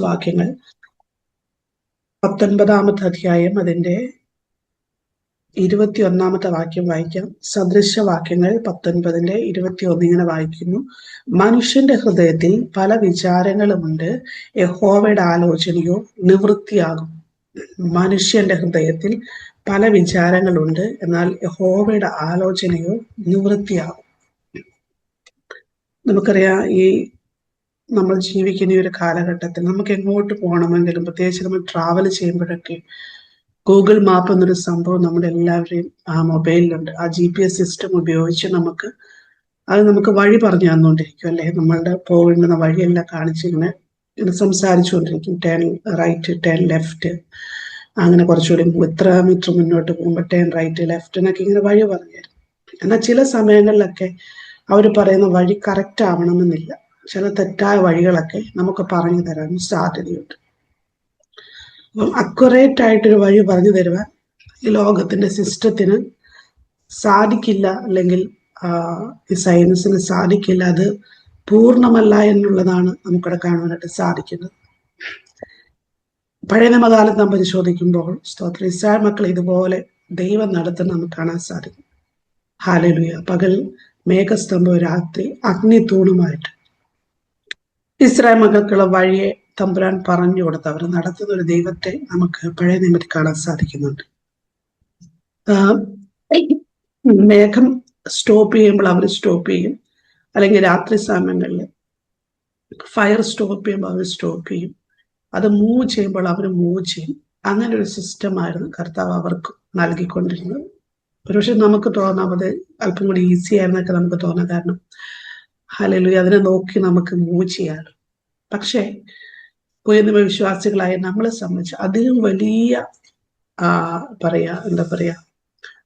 വാക്യങ്ങൾ 19 അധ്യായം അതിന്റെ 21 വാക്യം വായിക്കാം. സദൃശവാക്യങ്ങൾ 19:21 ഇങ്ങനെ വായിക്കുന്നു: മനുഷ്യന്റെ ഹൃദയത്തിൽ പല വിചാരങ്ങളുമുണ്ട്, യഹോവയുടെ ആലോചനയോ നിവൃത്തിയാകും. മനുഷ്യന്റെ ഹൃദയത്തിൽ പല വിചാരങ്ങളുണ്ട്, എന്നാൽ യഹോവയുടെ ആലോചനയോ നിവൃത്തിയാകും. നമുക്കറിയാം, നമ്മൾ ജീവിക്കുന്ന ഈ ഒരു കാലഘട്ടത്തിൽ നമുക്ക് എങ്ങോട്ട് പോകണമെങ്കിലും, പ്രത്യേകിച്ച് നമ്മൾ ട്രാവൽ ചെയ്യുമ്പോഴൊക്കെ ഗൂഗിൾ മാപ്പ് എന്നൊരു സംഭവം നമ്മുടെ എല്ലാവരെയും മൊബൈലിലുണ്ട്. ആ GPS സിസ്റ്റം ഉപയോഗിച്ച് നമുക്ക് വഴി പറഞ്ഞു തന്നുകൊണ്ടിരിക്കും, അല്ലെ? നമ്മളുടെ പോകുന്ന വഴിയെല്ലാം കാണിച്ചിങ്ങനെ സംസാരിച്ചുകൊണ്ടിരിക്കും. 10 റൈറ്റ്, 10 ലെഫ്റ്റ്, അങ്ങനെ കുറച്ചുകൂടി ഇത്ര മീറ്റർ മുന്നോട്ട് പോകുമ്പോൾ 10 റൈറ്റ്, ലെഫ്റ്റ് എന്നൊക്കെ ഇങ്ങനെ വഴി പറഞ്ഞു തരും. എന്നാൽ ചില സമയങ്ങളിലൊക്കെ അവർ പറയുന്ന വഴി കറക്റ്റ് ആവണമെന്നില്ല. ചില തെറ്റായ വഴികളൊക്കെ നമുക്ക് പറഞ്ഞു തരാൻ സാധ്യതയുണ്ട്. അപ്പം അക്യുറേറ്റ് ആയിട്ടൊരു വഴി പറഞ്ഞു തരുവാൻ ഈ ലോകത്തിന്റെ സിസ്റ്റത്തിന് സാധിക്കില്ല, അല്ലെങ്കിൽ ഈ സയൻസിന് സാധിക്കില്ല. അത് പൂർണ്ണമല്ല എന്നുള്ളതാണ് നമുക്കിവിടെ കാണുവാനായിട്ട് സാധിക്കുന്നത്. പഴയ നിയമകാലത്ത് നാം പരിശോധിക്കുമ്പോൾ ഇസ്രായേൽ മക്കൾ ഇതുപോലെ ദൈവം നടത്തുന്ന നമുക്ക് കാണാൻ സാധിക്കും. ഹല്ലേലൂയ. പകൽ മേഘസ്തംഭവും രാത്രി അഗ്നി തൂണുമായിട്ട് ഇസ്രായേൽ മക്കൾക്കുള്ള വഴിയെ തമ്പുരാൻ പറഞ്ഞു കൊടുത്ത് അവർ നടത്തുന്ന ഒരു ദൈവത്തെ നമുക്ക് പഴയ നിയമത്തിൽ കാണാൻ സാധിക്കുന്നുണ്ട്. മേഘം സ്റ്റോപ്പ് ചെയ്യുമ്പോൾ അവർ സ്റ്റോപ്പ് ചെയ്യും, അല്ലെങ്കിൽ രാത്രി സമയങ്ങളിൽ ഫയർ സ്റ്റോപ്പ് ചെയ്യുമ്പോൾ അവർ സ്റ്റോപ്പ് ചെയ്യും, അത് മൂവ് ചെയ്യുമ്പോൾ അവർ മൂവ് ചെയ്യും. അങ്ങനെ ഒരു സിസ്റ്റമായിരുന്നു കർത്താവ് അവർക്ക് നൽകിക്കൊണ്ടിരുന്നത്. ഒരുപക്ഷെ നമുക്ക് തോന്നാം അത് അല്പം കൂടി ഈസി ആയിരുന്നൊക്കെ നമുക്ക് തോന്നാം, കാരണം ഹല്ലേലൂയ അതിനെ നോക്കി നമുക്ക് മൂവ് ചെയ്യാറ്. പക്ഷേ ഉയർന്ന വിശ്വാസികളായ നമ്മളെ സംബന്ധിച്ച് അതിലും വലിയ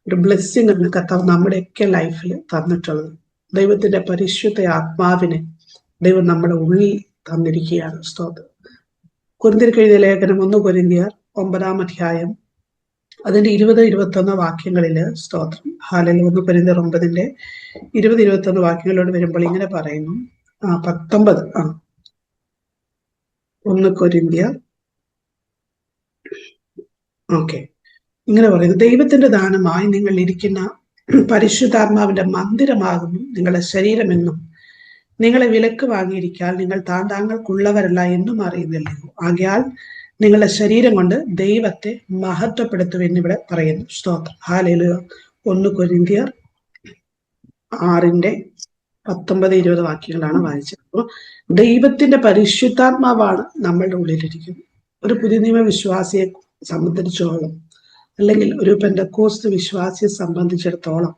ഒരു ബ്ലെസ്സിങ് ആണ് കർത്താവ് നമ്മുടെയൊക്കെ ലൈഫിൽ തന്നിട്ടുള്ളത്. ദൈവത്തിന്റെ പരിശുദ്ധ ആത്മാവിനെ ദൈവം നമ്മുടെ ഉള്ളിൽ തന്നിരിക്കുകയാണ്. സ്തോത്രം. കൊരിന്ത്യർക്ക് എഴുതിയ ലേഖനം 1 കൊരിന്ത്യർ 9 അധ്യായം അതിന്റെ 20-21 വാക്യങ്ങളില് സ്തോത്രം. ഹല്ലേലൂയ. 1 കൊരിന്ത്യർ 9 20-21 വാക്യങ്ങളോട് വരുമ്പോൾ ഇങ്ങനെ പറയുന്നു. 1 കൊരിന്ത്യർ ഇങ്ങനെ പറയുന്നു: ദൈവത്തിന്റെ ദാനമായി നിങ്ങൾ ഇരിക്കുന്ന പരിശുദ്ധാത്മാവിന്റെ മന്ദിരമാകുന്നു നിങ്ങളുടെ ശരീരമെന്നും നിങ്ങളെ വിലക്ക് വാങ്ങിയിരിക്കാൻ നിങ്ങൾ താങ്കൾക്കുള്ളവരല്ല എന്നും അറിയുന്നില്ലയോ. ആകയാൽ നിങ്ങളുടെ ശരീരം കൊണ്ട് ദൈവത്തെ മഹത്വപ്പെടുത്തുമെന്നിവിടെ പറയുന്നു. സ്തോത്രം. ഹല്ലേലൂയ. 1 കൊരിന്ത്യർ 6:19-20 വാക്യങ്ങളാണ് വായിച്ചത്. അപ്പോൾ ദൈവത്തിന്റെ പരിശുദ്ധാത്മാവാണ് നമ്മളുടെ ഉള്ളിലിരിക്കുന്നത്. ഒരു പുതിയ നിയമ വിശ്വാസിയെ സംബന്ധിച്ചോളം, അല്ലെങ്കിൽ ഒരു പെന്തക്കോസ്ത് വിശ്വാസിയെ സംബന്ധിച്ചിടത്തോളം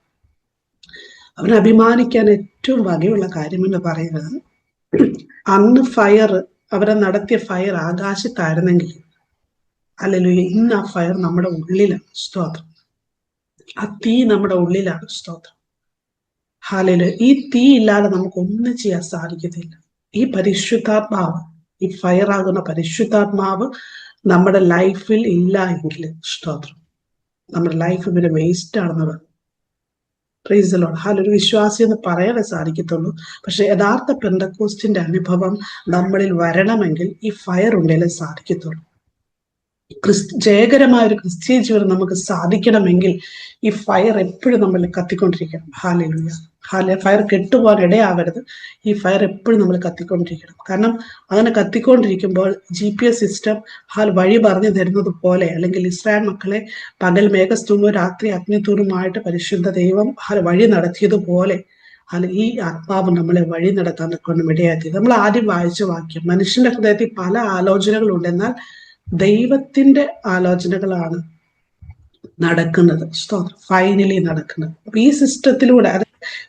അവന് അഭിമാനിക്കാൻ ഏറ്റവും വകയുള്ള കാര്യമെന്ന് പറയുന്നത്, അന്ന് അവരെ നടത്തിയ ഫയർ ആകാശത്തായിരുന്നെങ്കിൽ ഹല്ലേലൂയ ഇന്ന് ആ ഫയർ നമ്മുടെ ഉള്ളിലാണ്. സ്തോത്രം. ആ തീ നമ്മുടെ ഉള്ളിലാണ്. സ്തോത്രം. ഹല്ലേലൂയ. ഈ തീ ഇല്ലാതെ നമുക്ക് ഒന്നും ചെയ്യാൻ സാധിക്കത്തില്ല. ഈ പരിശുദ്ധാത്മാവ്, ഈ ഫയർ ആകുന്ന പരിശുദ്ധാത്മാവ് നമ്മുടെ ലൈഫിൽ ഇല്ല എങ്കിൽ സ്തോത്രം, നമ്മുടെ ലൈഫ് പിന്നെ വേസ്റ്റ് ആണെന്ന് പറഞ്ഞു. Praise the Lord. ഒരു വിശ്വാസി എന്ന് പറയാനേ സാധിക്കത്തുള്ളൂ. പക്ഷെ യഥാർത്ഥ പെന്തക്കോസ്റ്റിന്റെ അനുഭവം നമ്മളിൽ വരണമെങ്കിൽ ഈ ഫയർ ഉണ്ടെങ്കിലേ സാധിക്കത്തുള്ളൂ. ജയകരമായ ഒരു ക്രിസ്ത്യൻ ജീവിതം നമുക്ക് സാധിക്കണമെങ്കിൽ ഈ ഫയർ എപ്പോഴും നമ്മൾ കത്തിക്കൊണ്ടിരിക്കണം. ഹല്ലേലൂയ. ഫയർ കെട്ടുപോകാൻ ഇടയാവരുത്. ഈ ഫയർ എപ്പോഴും നമ്മൾ കത്തിക്കൊണ്ടിരിക്കണം. കാരണം അങ്ങനെ കത്തിക്കൊണ്ടിരിക്കുമ്പോൾ GPS സിസ്റ്റം വഴി പറഞ്ഞു തരുന്നത് പോലെ, അല്ലെങ്കിൽ ഇസ്രായേൽ മക്കളെ പകൽ മേഘസ്തംഭവും രാത്രി അഗ്നിത്തൂണുമായിട്ട് പരിശുദ്ധ ദൈവം വഴി നടത്തിയതുപോലെ ഈ ആത്മാവ് നമ്മളെ വഴി നടത്താൻ കൊണ്ടും ഇടയാക്കി. നമ്മൾ ആദ്യം വായിച്ച വാക്യം, മനുഷ്യന്റെ ഹൃദയത്തിൽ പല ആലോചനകളുണ്ട്, എന്നാൽ ദൈവത്തിന്റെ ആലോചനകളാണ് നടക്കുന്നത്. ഫൈനലി നടക്കുന്നത്. അപ്പൊ ഈ സിസ്റ്റത്തിലൂടെ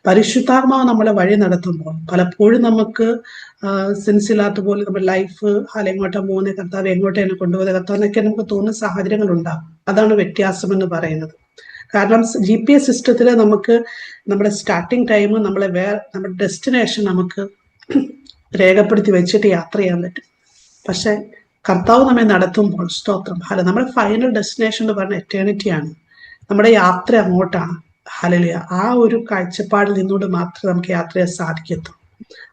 പരിശുദ്ധാത്മാവ് നമ്മളെ വഴി നടത്തുമ്പോൾ പലപ്പോഴും നമുക്ക് സെൻസ് ഇല്ലാത്ത പോലെ നമ്മുടെ ലൈഫ് എങ്ങോട്ടാ പോകുന്നത്, കർത്താവ് എങ്ങോട്ടാ എന്നെ കൊണ്ടുപോകുന്നത് കർത്താവ് എന്നൊക്കെ നമുക്ക് തോന്നുന്ന സാഹചര്യങ്ങൾ ഉണ്ടാകും. അതാണ് വ്യത്യാസം എന്ന് പറയുന്നത്. കാരണം GPS സിസ്റ്റത്തിൽ നമുക്ക് നമ്മുടെ സ്റ്റാർട്ടിങ് ടൈം, നമ്മുടെ ഡെസ്റ്റിനേഷൻ നമുക്ക് രേഖപ്പെടുത്തി വെച്ചിട്ട് യാത്ര ചെയ്യാൻ പറ്റും. പക്ഷെ കർത്താവ് നമ്മെ നടത്തുമ്പോൾ സ്തോത്രം, നമ്മുടെ ഫൈനൽ ഡെസ്റ്റിനേഷൻ എന്ന് പറഞ്ഞ എറ്റേണിറ്റിയാണ്. നമ്മുടെ യാത്ര അങ്ങോട്ടാണ്. ഹല്ലേലൂയ. ആ ഒരു കാഴ്ചപ്പാടിൽ നിന്നുകൊണ്ട് മാത്രമേ നമുക്ക് യാത്ര ചെയ്യാൻ സാധിക്കത്തുള്ളൂ.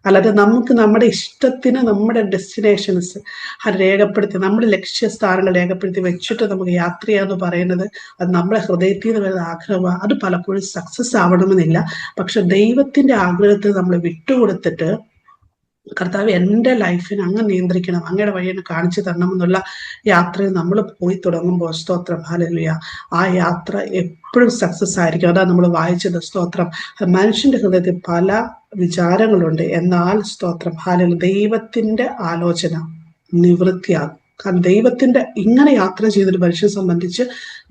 അല്ലാതെ നമുക്ക് നമ്മുടെ ഇഷ്ടത്തിന് നമ്മുടെ ഡെസ്റ്റിനേഷൻസ് അത് രേഖപ്പെടുത്തി നമ്മുടെ ലക്ഷ്യസ്ഥാനങ്ങൾ രേഖപ്പെടുത്തി വെച്ചിട്ട് നമുക്ക് യാത്ര ചെയ്യാന്ന് പറയുന്നത് അത് നമ്മുടെ ഹൃദയത്തിൽ നിന്ന് വരുന്ന ആഗ്രഹമാണ്. അത് പലപ്പോഴും സക്സസ് ആവണമെന്നില്ല. പക്ഷെ ദൈവത്തിന്റെ ആഗ്രഹത്തിൽ നമ്മൾ വിട്ടുകൊടുത്തിട്ട് കർത്താവ് എൻ്റെ ലൈഫിനെ അങ്ങ് നിയന്ത്രിക്കണം, അങ്ങയുടെ വഴി എന്നെ കാണിച്ചു തരണം എന്നുള്ള യാത്രയിൽ നമ്മൾ പോയി തുടങ്ങുമ്പോൾ സ്തോത്രം ഹല്ലേലൂയ, ആ യാത്ര എപ്പോഴും സക്സസ് ആയിരിക്കും. അതാ നമ്മൾ വായിച്ചത് സ്തോത്രം. മനുഷ്യന്റെ ഹൃദയത്തിൽ പല വിചാരങ്ങളുണ്ട്, എന്നാൽ സ്തോത്രം ഹല്ലേലൂയ ദൈവത്തിന്റെ ആലോചന നിവൃത്തിയാകും. കാരണം ദൈവത്തിന്റെ ഇങ്ങനെ യാത്ര ചെയ്തൊരു മനുഷ്യനെ സംബന്ധിച്ച്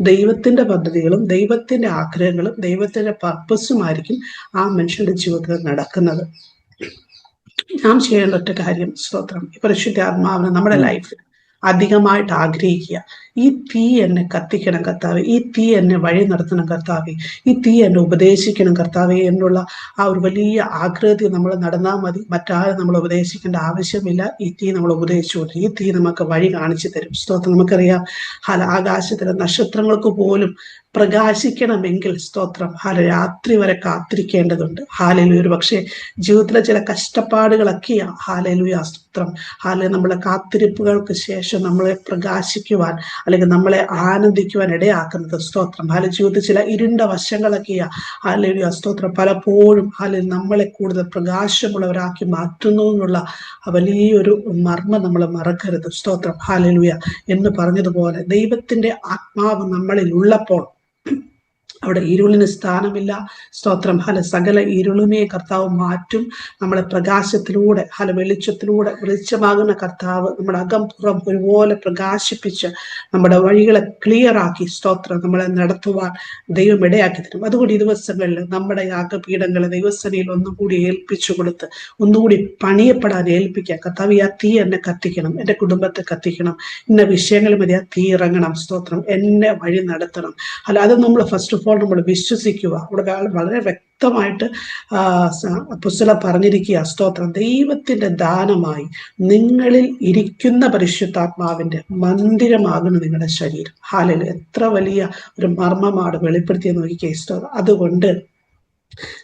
ദൈവത്തിന്റെ പദ്ധതികളും ദൈവത്തിന്റെ ആഗ്രഹങ്ങളും ദൈവത്തിന്റെ പർപ്പസുമായിരിക്കും ആ മനുഷ്യന്റെ ജീവിതത്തിൽ നടക്കുന്നത്. നാം ചെയ്യേണ്ട ഒറ്റ കാര്യം സ്തോത്രം, ഈ പരിശുദ്ധാത്മാവിനെ നമ്മുടെ ലൈഫിൽ അധികമായിട്ട് ആഗ്രഹിക്കുക. ഈ തീ എന്നെ കത്തിക്കണം കർത്താവെ, ഈ തീ എന്നെ വഴി നടത്തണം കർത്താവെ, ഈ തീ എന്നെ ഉപദേശിക്കണം കർത്താവെ എന്നുള്ള ആ ഒരു വലിയ ആഗ്രഹത്തിൽ നമ്മൾ നടന്നാൽ മതി. മറ്റാരും നമ്മൾ ഉപദേശിക്കേണ്ട ആവശ്യമില്ല. ഈ തീ നമ്മൾ ഉപദേശിച്ചുകൊണ്ട് ഈ തീ നമുക്ക് വഴി കാണിച്ചു തരും. സ്തോത്രം. നമുക്കറിയാം ആകാശത്തിലെ നക്ഷത്രങ്ങൾക്ക് പോലും പ്രകാശിക്കണമെങ്കിൽ സ്തോത്രം രാത്രി വരെ കാത്തിരിക്കേണ്ടതുണ്ട്. ഹാലലൂയ. ഒരു പക്ഷേ ജീവിതത്തിലെ ചില കഷ്ടപ്പാടുകളൊക്കെയാ ഹാലലൂയ സ്തോത്രം നമ്മളെ കാത്തിരിപ്പുകൾക്ക് ശേഷം നമ്മളെ പ്രകാശിക്കുവാൻ അല്ലെങ്കിൽ നമ്മളെ ആനന്ദിക്കുവാൻ ഇടയാക്കുന്നത്. സ്തോത്രം ജീവിതത്തിൽ ചില ഇരുണ്ട വശങ്ങളൊക്കെയാ ഹാലലൂയ സ്തോത്രം പലപ്പോഴും നമ്മളെ കൂടുതൽ പ്രകാശമുള്ളവരാക്കി മാറ്റുന്നു എന്നുള്ള വലിയൊരു മർമ്മം നമ്മൾ മറക്കരുത്. സ്തോത്രം ഹാലലൂയ. എന്ന് പറഞ്ഞതുപോലെ ദൈവത്തിന്റെ ആത്മാവ് നമ്മളിൽ ഉള്ളപ്പോൾ അവിടെ ഇരുളിന് സ്ഥാനമില്ല. സ്തോത്രം സകല ഇരുളിനെ കർത്താവ് മാറ്റും. നമ്മളെ പ്രകാശത്തിലൂടെ വെളിച്ചത്തിലൂടെ വെളിച്ചമാകുന്ന കർത്താവ് നമ്മുടെ അകം പുറം ഒരുപോലെ പ്രകാശിപ്പിച്ച് നമ്മുടെ വഴികളെ ക്ലിയർ ആക്കി സ്തോത്രം നമ്മളെ നടത്തുവാൻ ദൈവം ഇടയാക്കി തരും. അതുകൊണ്ട് ഈ ദിവസങ്ങളിൽ നമ്മുടെ യാഗപീഠങ്ങളെ ദൈവസനയിൽ ഒന്നുകൂടി ഏൽപ്പിച്ചു കൊടുത്ത് ഒന്നുകൂടി പണിയപ്പെടാൻ ഏൽപ്പിക്കുക. കർത്താവ് ആ തീ എന്നെ കത്തിക്കണം, എൻ്റെ കുടുംബത്തെ കത്തിക്കണം, ഇന്ന വിഷയങ്ങൾ മതി ആ തീ ഇറങ്ങണം. സ്തോത്രം എന്നെ വഴി നടത്തണം. അത് നമ്മൾ ഫസ്റ്റ് ഓഫ് ഓൾ നമ്മൾ വിശ്വസിക്കുക. അവിടെ വളരെ വ്യക്തമായിട്ട് അപ്പോസ്തലൻ പറഞ്ഞിരിക്കുക സ്തോത്രം ദൈവത്തിന്റെ ദാനമായി നിങ്ങളിൽ ഇരിക്കുന്ന പരിശുദ്ധാത്മാവിന്റെ മന്ദിരമാകുന്നു നിങ്ങളുടെ ശരീരം. ഹല്ലേലൂയ. എത്ര വലിയ ഒരു മർമ്മമാണ് വെളിപ്പെടുത്തിയെന്ന് നോക്കിക്കേ സ്തോത്രം. അതുകൊണ്ട്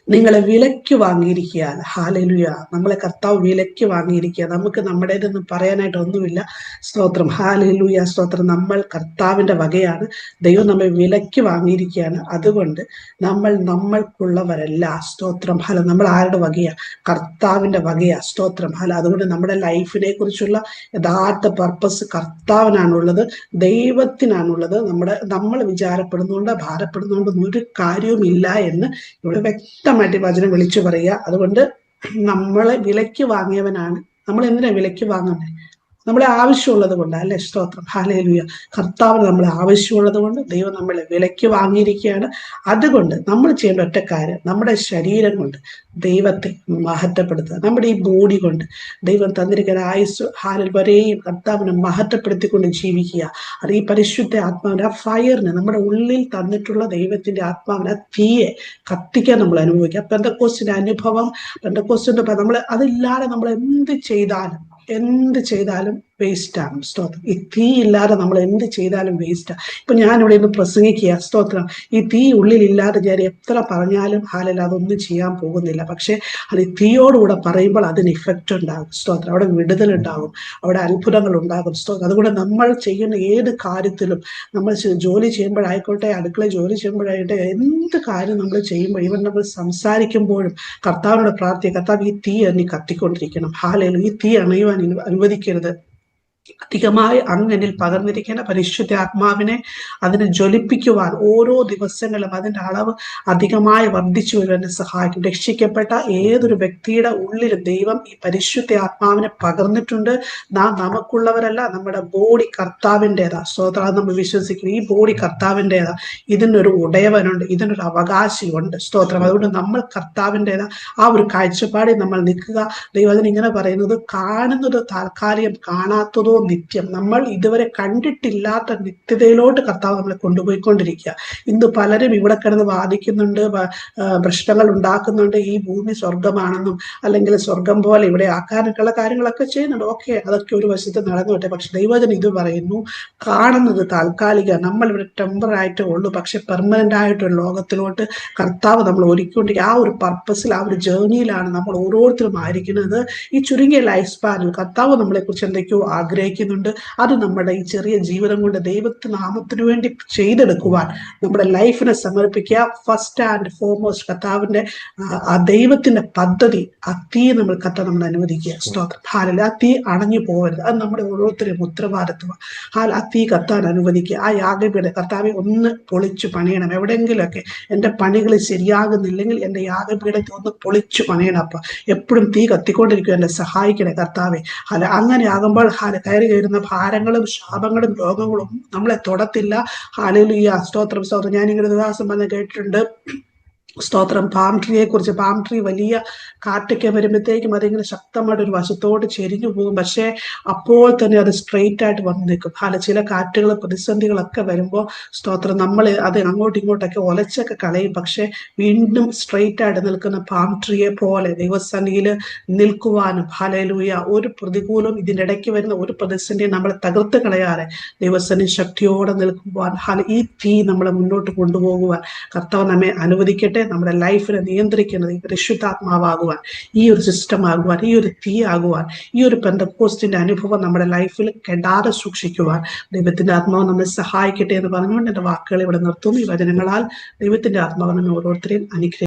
നിങ്ങളെ വിലയ്ക്ക് വാങ്ങിയിരിക്കുകയാണ്. ഹാലലുയ. നമ്മളെ കർത്താവ് വിലയ്ക്ക് വാങ്ങിയിരിക്കുക. നമുക്ക് നമ്മുടേതെന്ന് പറയാനായിട്ട് ഒന്നുമില്ല. സ്തോത്രം ഹാലലുയ സ്തോത്രം. നമ്മൾ കർത്താവിന്റെ വകയാണ്. ദൈവം നമ്മെ വിലയ്ക്ക് വാങ്ങിയിരിക്കുകയാണ്. അതുകൊണ്ട് നമ്മൾക്കുള്ളവരല്ല. സ്തോത്രം നമ്മൾ ആരുടെ വകയാ? കർത്താവിന്റെ വകയാ. സ്തോത്രം അതുകൊണ്ട് നമ്മുടെ ലൈഫിനെ കുറിച്ചുള്ള യഥാർത്ഥ പർപ്പസ് കർത്താവിനാണുള്ളത്, ദൈവത്തിനാണുള്ളത്. നമ്മൾ വിചാരപ്പെടുന്നുണ്ട് ഭാരപ്പെടുന്നുകൊണ്ടൊന്നും ഒരു കാര്യവും ഇല്ല എന്ന് ഇവിടെ വ്യക്തമായിട്ട് വചനം വിളിച്ചു പറയുക. അതുകൊണ്ട് നമ്മളെ വിലയ്ക്ക് വാങ്ങിയവനാണ്. നമ്മൾ എന്തിനാ വിലയ്ക്ക് വാങ്ങുന്നത്? നമ്മളെ ആവശ്യമുള്ളത് കൊണ്ട് അല്ലെ? സ്തോത്രം ഹല്ലേലൂയ. കർത്താവിന് നമ്മളെ ആവശ്യമുള്ളത് കൊണ്ട് ദൈവം നമ്മളെ വിലയ്ക്ക് വാങ്ങിയിരിക്കുകയാണ്. അതുകൊണ്ട് നമ്മൾ ചെയ്യേണ്ട ഒറ്റ കാര്യം നമ്മുടെ ശരീരം കൊണ്ട് ദൈവത്തെ മഹത്വപ്പെടുത്തുക. നമ്മുടെ ഈ ബോഡി കൊണ്ട് ദൈവം തന്നിരിക്കുന്ന ആയുസ് ഹാലിൽ വരെയും കർത്താവിനെ മഹത്വപ്പെടുത്തിക്കൊണ്ട് ജീവിക്കുക. അത് ഈ പരിശുദ്ധ ആത്മാവിന്റെ ആ ഫയറിന് നമ്മുടെ ഉള്ളിൽ തന്നിട്ടുള്ള ദൈവത്തിന്റെ ആത്മാവിനെ ആ തീയെ കത്തിക്കാൻ നമ്മൾ അനുഭവിക്കുക. പെന്തക്കോസ്റ്റിന്റെ അനുഭവം, പെന്തക്കോസ്റ്റിന്റെ നമ്മൾ അതില്ലാതെ നമ്മൾ എന്ത് ചെയ്താലും വേസ്റ്റാണ്. സ്തോത്രം. ഈ തീ ഇല്ലാതെ നമ്മൾ എന്ത് ചെയ്താലും വേസ്റ്റാണ്. ഇപ്പൊ ഞാനിവിടെ നിന്ന് പ്രസംഗിക്കുക സ്തോത്രം. ഈ തീ ഉള്ളിലില്ലാതെ ഞാൻ എത്ര പറഞ്ഞാലും ഹാലല്ല അതൊന്നും ചെയ്യാൻ പോകുന്നില്ല. പക്ഷെ അത് ഈ തീയോടുകൂടെ പറയുമ്പോൾ അതിന് ഇഫക്റ്റ് ഉണ്ടാകും. സ്തോത്രം. അവിടെ വിടുതൽ ഉണ്ടാകും, അവിടെ അത്ഭുതങ്ങൾ ഉണ്ടാകും. സ്തോത്രം. അതുകൊണ്ട് നമ്മൾ ചെയ്യുന്ന ഏത് കാര്യത്തിലും നമ്മൾ ജോലി ചെയ്യുമ്പോഴായിക്കോട്ടെ, അടുക്കള ജോലി ചെയ്യുമ്പോഴായിട്ടെ, എന്ത് കാര്യം നമ്മൾ ചെയ്യുമ്പോൾ ഇവൻ നമ്മൾ സംസാരിക്കുമ്പോഴും കർത്താവിനോട് പ്രാർത്ഥിക്കുക. കർത്താവ് ഈ തീ എന്നെ കത്തിക്കൊണ്ടിരിക്കണം. ഹാലല്ല ഈ തീ അണയുവാൻ അനുവദിക്കരുത്. അധികമായി അങ്ങനിൽ പകർന്നിരിക്കുന്ന പരിശുദ്ധ ആത്മാവിനെ അതിനെ ജ്വലിപ്പിക്കുവാൻ ഓരോ ദിവസങ്ങളും അതിന്റെ അളവ് അധികമായി വർദ്ധിച്ചു വരുവാൻ സഹായിക്കും. രക്ഷിക്കപ്പെട്ട ഏതൊരു വ്യക്തിയുടെ ഉള്ളിലും ദൈവം ഈ പരിശുദ്ധ ആത്മാവിനെ പകർന്നിട്ടുണ്ട്. നാം നമുക്കുള്ളവരല്ല, നമ്മുടെ ബോഡി കർത്താവിൻ്റെതാ. സ്തോത്രം. നമ്മൾ വിശ്വസിക്കും ഈ ബോഡി കർത്താവിൻ്റെതാ, ഇതിനൊരു ഉടയവനുണ്ട്, ഇതിനൊരു അവകാശിയുണ്ട്. സ്തോത്രം. അതുകൊണ്ട് നമ്മൾ കർത്താവിൻ്റെതാ. ആ ഒരു കാഴ്ചപ്പാടിൽ നമ്മൾ നിൽക്കുക. ദൈവം അതിനിങ്ങനെ പറയുന്നത്, കാണുന്നത് താൽക്കാലികം, കാണാത്തതോ നിത്യം. നമ്മൾ ഇതുവരെ കണ്ടിട്ടില്ലാത്ത നിത്യതയിലോട്ട് കർത്താവ് നമ്മളെ കൊണ്ടുപോയിക്കൊണ്ടിരിക്കുക. ഇന്ന് പലരും ഇവിടെ കിടന്ന് വാദിക്കുന്നുണ്ട്, പ്രശ്നങ്ങൾ ഉണ്ടാക്കുന്നുണ്ട്, ഈ ഭൂമി സ്വർഗമാണെന്നും അല്ലെങ്കിൽ സ്വർഗം പോലെ ഇവിടെ ആക്കാനൊക്കെയുള്ള കാര്യങ്ങളൊക്കെ ചെയ്യുന്നുണ്ട്. ഓക്കെ, അതൊക്കെ ഒരു വശത്ത് നടന്നോട്ടെ. പക്ഷെ ദൈവജനം ഇത് പറയുന്നു, കാണുന്നത് താൽക്കാലിക, നമ്മൾ ഇവിടെ ടെമ്പററി ആയിട്ടേ ഉള്ളൂ. പക്ഷെ പെർമനന്റ് ആയിട്ടൊരു ലോകത്തിലോട്ട് കർത്താവ് നമ്മൾ ഒരുക്കൊണ്ടിരിക്കുക. ആ ഒരു പർപ്പസിൽ, ആ ഒരു ജേർണിയിലാണ് നമ്മൾ ഓരോരുത്തരും ആയിരിക്കുന്നത്. ഈ ചുരുങ്ങിയ ലൈഫ് സ്പാനിൽ കർത്താവ് നമ്മളെ കുറിച്ച് എന്തൊക്കെയോ ആഗ്രഹിക്കുന്നുണ്ട്. അത് നമ്മുടെ ഈ ചെറിയ ജീവിതം കൊണ്ട് ദൈവത്തിന് നാമത്തിനു വേണ്ടി ചെയ്തെടുക്കുവാൻ നമ്മുടെ ലൈഫിനെ സമർപ്പിക്കുക. ഫസ്റ്റ് ആൻഡ് ഫോർമോസ്റ്റ് കർത്താവിന്റെ ആ ദൈവത്തിന്റെ പദ്ധതി, ആ തീ നമ്മൾ അനുവദിക്കുക. സ്തോത്രം. ഹാലൽ. ആ തീ അണഞ്ഞു പോകരുത്. അത് നമ്മുടെ ഓരോരുത്തരും ഉത്തരവാദിത്വം. ആ തീ കത്താൻ അനുവദിക്കുക. ആ യാഗപീഠം കർത്താവെ ഒന്ന് പൊളിച്ചു പണിയണം. എവിടെയെങ്കിലുമൊക്കെ എൻ്റെ പണികൾ ശരിയാകുന്നില്ലെങ്കിൽ എൻ്റെ യാഗപീഠത്തെ ഒന്ന് പൊളിച്ചു പണിയണം. അപ്പ എപ്പോഴും തീ കത്തിക്കൊണ്ടിരിക്കുക, എന്നെ സഹായിക്കണേ കർത്താവെ. അങ്ങനെ ആകുമ്പോൾ കയറി കയറുന്ന ഭാരങ്ങളും ശാപങ്ങളും രോഗങ്ങളും നമ്മളെ തൊടത്തില്ല. ഹല്ലേലൂയ. സ്തോത്രം, സ്തോത്രം. ഞാനിങ്ങനെ ദിവസം വന്ന് കേട്ടിട്ടുണ്ട്, സ്തോത്രം, പാം ട്രീയെ കുറിച്ച്. പാം ട്രീ വലിയ കാറ്റൊക്കെ വരുമ്പോഴത്തേക്കും അതിങ്ങനെ ശക്തമായിട്ട് ഒരു വശത്തോട്ട് ചെരിഞ്ഞു പോകും. പക്ഷേ അപ്പോൾ തന്നെ അത് സ്ട്രെയിറ്റ് ആയിട്ട് വന്ന് നിൽക്കും. ചില കാറ്റുകൾ, പ്രതിസന്ധികളൊക്കെ വരുമ്പോൾ സ്തോത്രം, നമ്മൾ അത് അങ്ങോട്ടും ഇങ്ങോട്ടൊക്കെ ഒലച്ചൊക്കെ കളയും. പക്ഷെ വീണ്ടും സ്ട്രെയിറ്റ് ആയിട്ട് നിൽക്കുന്ന പാം ട്രീയെ പോലെ ദൈവസന്നിധിയിൽ നിൽക്കുവാനും, ഹല്ലേലൂയ, ഒരു പ്രതികൂലം ഇതിൻ്റെ ഇടയ്ക്ക് വരുന്ന ഒരു പ്രതിസന്ധിയെ നമ്മളെ തകർത്ത് കളയാതെ ദൈവസന്നിധി ശക്തിയോടെ നിൽക്കുവാൻ, ഈ തീ നമ്മളെ മുന്നോട്ട് കൊണ്ടുപോകുവാൻ കർത്താവ് നമ്മെ അനുവദിക്കട്ടെ. നമ്മുടെ ലൈഫിനെ നിയന്ത്രിക്കുന്നത് ഈ പരിശുദ്ധാത്മാവാകുവാൻ, ഈ ഒരു സിസ്റ്റം ആകുവാൻ, ഈ ഒരു തീ ആകുവാൻ, ഈ ഒരു പെന്തക്കോസ്തിന്റെ അനുഭവം നമ്മുടെ ലൈഫിൽ കെടാതെ സൂക്ഷിക്കുവാൻ ദൈവത്തിന്റെ ആത്മാവ് നമ്മെ സഹായിക്കട്ടെ എന്ന് പറഞ്ഞുകൊണ്ട് എൻ്റെ വാക്കുകൾ ഇവിടെ നിർത്തുന്നു. ഈ വചനങ്ങളാൽ ദൈവത്തിന്റെ ആത്മാവ് നമ്മെ ഓരോരുത്തരെയും അനുഗ്രഹിക്കും.